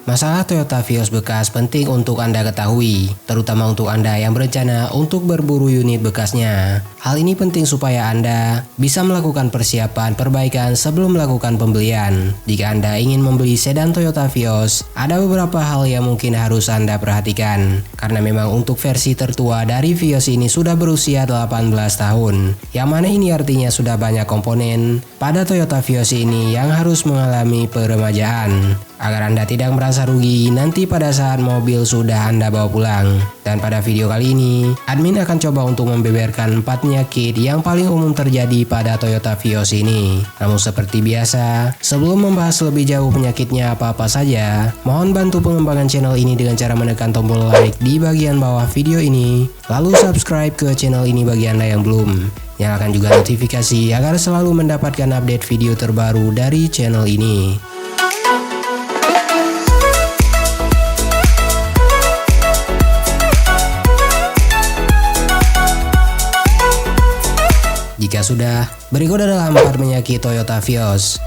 Masalah Toyota Vios bekas penting untuk Anda ketahui, terutama untuk Anda yang berencana untuk berburu unit bekasnya. Hal ini penting supaya Anda bisa melakukan persiapan perbaikan sebelum melakukan pembelian. Jika Anda ingin membeli sedan Toyota Vios, ada beberapa hal yang mungkin harus Anda perhatikan. Karena memang untuk versi tertua dari Vios ini sudah berusia 18 tahun. Yang mana ini artinya sudah banyak komponen pada Toyota Vios ini yang harus mengalami peremajaan. Agar Anda tidak merasa rugi nanti pada saat mobil sudah Anda bawa pulang. Dan pada video kali ini, admin akan coba untuk membeberkan 4 penyakit yang paling umum terjadi pada Toyota Vios ini. Namun seperti biasa, sebelum membahas lebih jauh penyakitnya apa-apa saja, mohon bantu pengembangan channel ini dengan cara menekan tombol like di bagian bawah video ini. Lalu subscribe ke channel ini bagi Anda yang belum. Nyalakan juga notifikasi agar selalu mendapatkan update video terbaru dari channel ini. Jika sudah, berikut adalah 4 penyakit Toyota Vios.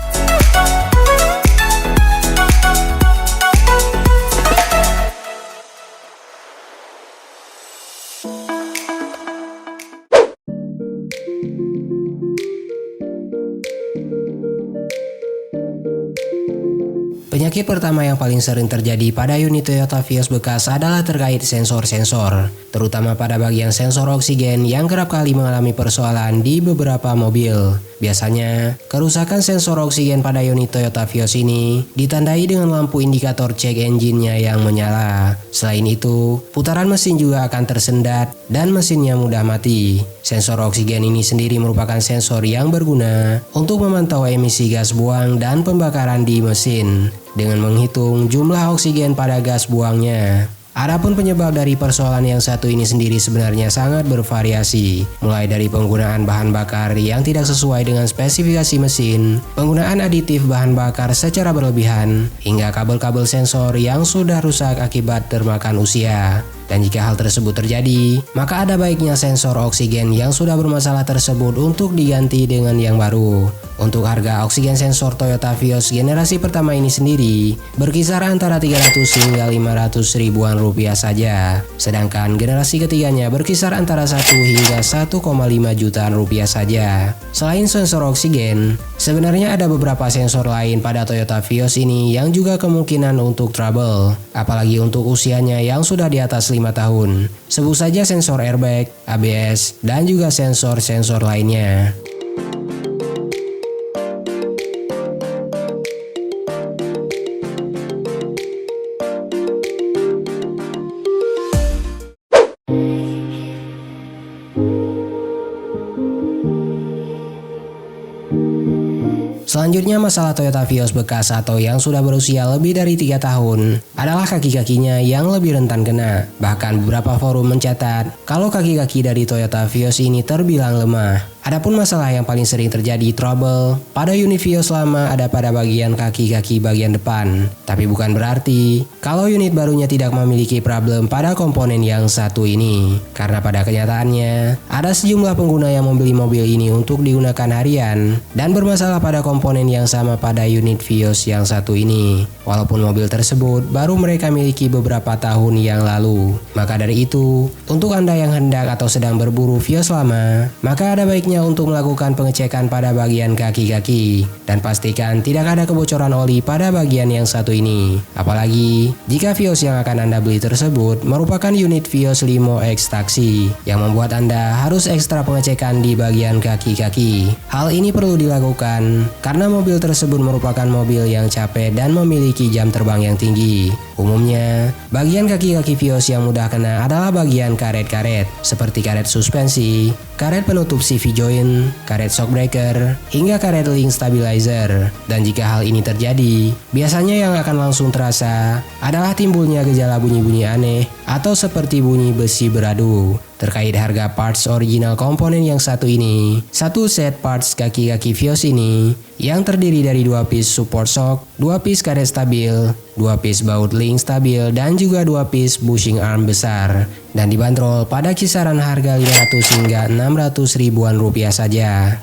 Penyakit pertama yang paling sering terjadi pada unit Toyota Vios bekas adalah terkait sensor-sensor, terutama pada bagian sensor oksigen yang kerap kali mengalami persoalan di beberapa mobil. Biasanya, kerusakan sensor oksigen pada unit Toyota Vios ini ditandai dengan lampu indikator cek engine-nya yang menyala. Selain itu, putaran mesin juga akan tersendat dan mesinnya mudah mati. Sensor oksigen ini sendiri merupakan sensor yang berguna untuk memantau emisi gas buang dan pembakaran di mesin dengan menghitung jumlah oksigen pada gas buangnya. Adapun penyebab dari persoalan yang satu ini sendiri sebenarnya sangat bervariasi, mulai dari penggunaan bahan bakar yang tidak sesuai dengan spesifikasi mesin, penggunaan aditif bahan bakar secara berlebihan, hingga kabel-kabel sensor yang sudah rusak akibat termakan usia. Dan jika hal tersebut terjadi, maka ada baiknya sensor oksigen yang sudah bermasalah tersebut untuk diganti dengan yang baru. Untuk harga oksigen sensor Toyota Vios generasi pertama ini sendiri berkisar antara 300 hingga 500 ribuan rupiah saja. Sedangkan generasi ketiganya berkisar antara 1 hingga 1,5 jutaan rupiah saja. Selain sensor oksigen, sebenarnya ada beberapa sensor lain pada Toyota Vios ini yang juga kemungkinan untuk trouble. Apalagi untuk usianya yang sudah di atas 5 tahun. Sebut saja sensor airbag, ABS, dan juga sensor-sensor lainnya. Selanjutnya, masalah Toyota Vios bekas atau yang sudah berusia lebih dari 3 tahun adalah kaki-kakinya yang lebih rentan kena. Bahkan beberapa forum mencatat kalau kaki-kaki dari Toyota Vios ini terbilang lemah. Adapun masalah yang paling sering terjadi trouble pada unit Vios lama ada pada bagian kaki-kaki bagian depan. Tapi bukan berarti kalau unit barunya tidak memiliki problem pada komponen yang satu ini. Karena pada kenyataannya, ada sejumlah pengguna yang membeli mobil ini untuk digunakan harian dan bermasalah pada komponen yang sama pada unit Vios yang satu ini. Walaupun mobil tersebut baru mereka miliki beberapa tahun yang lalu. Maka dari itu, untuk Anda yang hendak atau sedang berburu Vios lama, maka ada baiknya untuk melakukan pengecekan pada bagian kaki-kaki dan pastikan tidak ada kebocoran oli pada bagian yang satu ini. Apalagi jika Vios yang akan Anda beli tersebut merupakan unit Vios Limo X Taxi yang membuat Anda harus ekstra pengecekan di bagian kaki-kaki. Hal ini perlu dilakukan karena mobil tersebut merupakan mobil yang capek dan memiliki jam terbang yang tinggi. Umumnya, bagian kaki-kaki Vios yang mudah kena adalah bagian karet-karet seperti karet suspensi, karet penutup CV joint, karet shock breaker, hingga karet link stabilizer. Dan jika hal ini terjadi, biasanya yang akan langsung terasa adalah timbulnya gejala bunyi-bunyi aneh atau seperti bunyi besi beradu. Terkait harga parts original komponen yang satu ini, satu set parts kaki-kaki Vios ini yang terdiri dari 2 piece support shock, 2 piece karet stabil, 2 piece baut link stabil, dan juga 2 piece bushing arm besar, dan dibanderol pada kisaran harga 500 hingga 600 ribuan rupiah saja.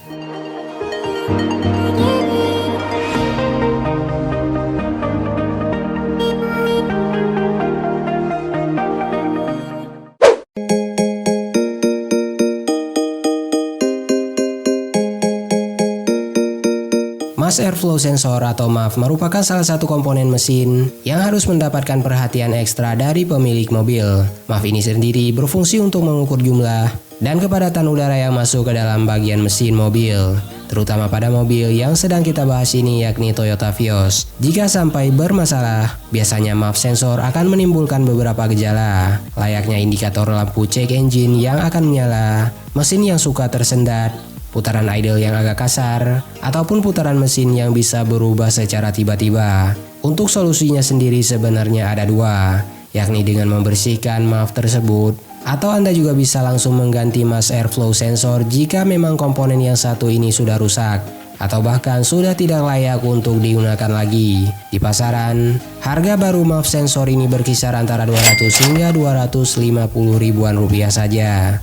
Mass Airflow Sensor atau MAF merupakan salah satu komponen mesin yang harus mendapatkan perhatian ekstra dari pemilik mobil. MAF ini sendiri berfungsi untuk mengukur jumlah dan kepadatan udara yang masuk ke dalam bagian mesin mobil, terutama pada mobil yang sedang kita bahas ini yakni Toyota Vios. Jika sampai bermasalah, biasanya MAF sensor akan menimbulkan beberapa gejala, layaknya indikator lampu cek engine yang akan menyala, mesin yang suka tersendat, putaran idle yang agak kasar, ataupun putaran mesin yang bisa berubah secara tiba-tiba. Untuk solusinya sendiri sebenarnya ada dua, yakni dengan membersihkan MAF tersebut, atau Anda juga bisa langsung mengganti Mass Airflow Sensor jika memang komponen yang satu ini sudah rusak, atau bahkan sudah tidak layak untuk digunakan lagi. Di pasaran, harga baru MAF sensor ini berkisar antara 200 hingga 250 ribuan rupiah saja.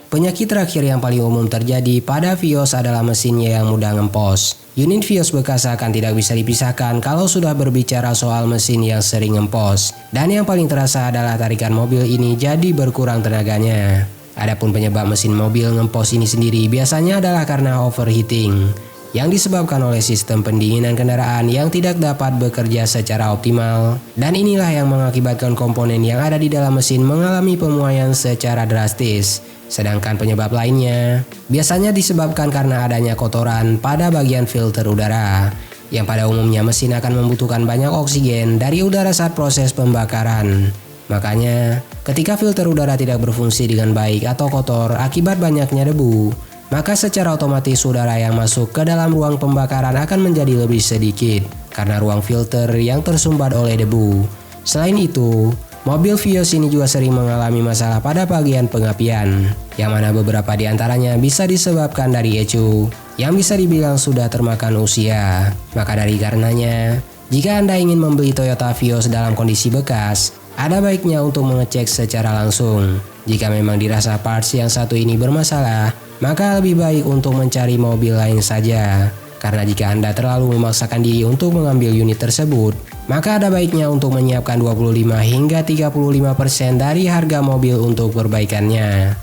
Penyakit terakhir yang paling umum terjadi pada Vios adalah mesinnya yang mudah ngempos. Unit Vios bekas akan tidak bisa dipisahkan kalau sudah berbicara soal mesin yang sering ngempos. Dan yang paling terasa adalah tarikan mobil ini jadi berkurang tenaganya. Adapun penyebab mesin mobil ngempos ini sendiri biasanya adalah karena overheating, yang disebabkan oleh sistem pendinginan kendaraan yang tidak dapat bekerja secara optimal. Dan inilah yang mengakibatkan komponen yang ada di dalam mesin mengalami pemuaian secara drastis. Sedangkan penyebab lainnya biasanya disebabkan karena adanya kotoran pada bagian filter udara, yang pada umumnya mesin akan membutuhkan banyak oksigen dari udara saat proses pembakaran. Makanya, ketika filter udara tidak berfungsi dengan baik atau kotor akibat banyaknya debu, maka secara otomatis udara yang masuk ke dalam ruang pembakaran akan menjadi lebih sedikit karena ruang filter yang tersumbat oleh debu. Selain itu, mobil Vios ini juga sering mengalami masalah pada bagian pengapian, yang mana beberapa di antaranya bisa disebabkan dari ecu, yang bisa dibilang sudah termakan usia. Maka dari karenanya, jika Anda ingin membeli Toyota Vios dalam kondisi bekas, ada baiknya untuk mengecek secara langsung. Jika memang dirasa parts yang satu ini bermasalah, maka lebih baik untuk mencari mobil lain saja. Karena jika Anda terlalu memaksakan diri untuk mengambil unit tersebut, maka ada baiknya untuk menyiapkan 25 hingga 35% dari harga mobil untuk perbaikannya.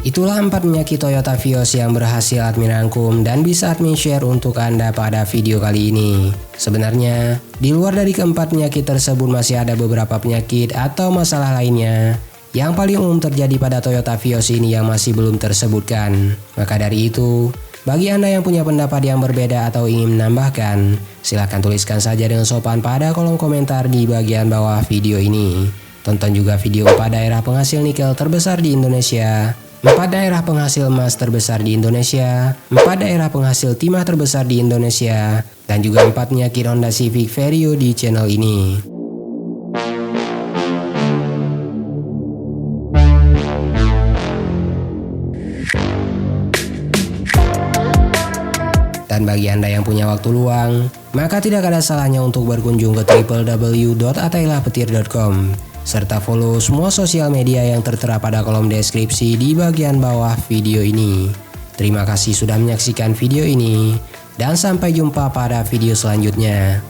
Itulah 4 penyakit Toyota Vios yang berhasil admin rangkum dan bisa admin share untuk Anda pada video kali ini. Sebenarnya, di luar dari keempat penyakit tersebut masih ada beberapa penyakit atau masalah lainnya yang paling umum terjadi pada Toyota Vios ini yang masih belum tersebutkan. Maka dari itu, bagi Anda yang punya pendapat yang berbeda atau ingin menambahkan, silahkan tuliskan saja dengan sopan pada kolom komentar di bagian bawah video ini. Tonton juga video 4 daerah penghasil nikel terbesar di Indonesia, 4 daerah penghasil emas terbesar di Indonesia, 4 daerah penghasil timah terbesar di Indonesia, dan juga 4 penyakit Honda Civic Vario di channel ini. Dan bagi Anda yang punya waktu luang, maka tidak ada salahnya untuk berkunjung ke www.atailahpetir.com serta follow semua sosial media yang tertera pada kolom deskripsi di bagian bawah video ini. Terima kasih sudah menyaksikan video ini, dan sampai jumpa pada video selanjutnya.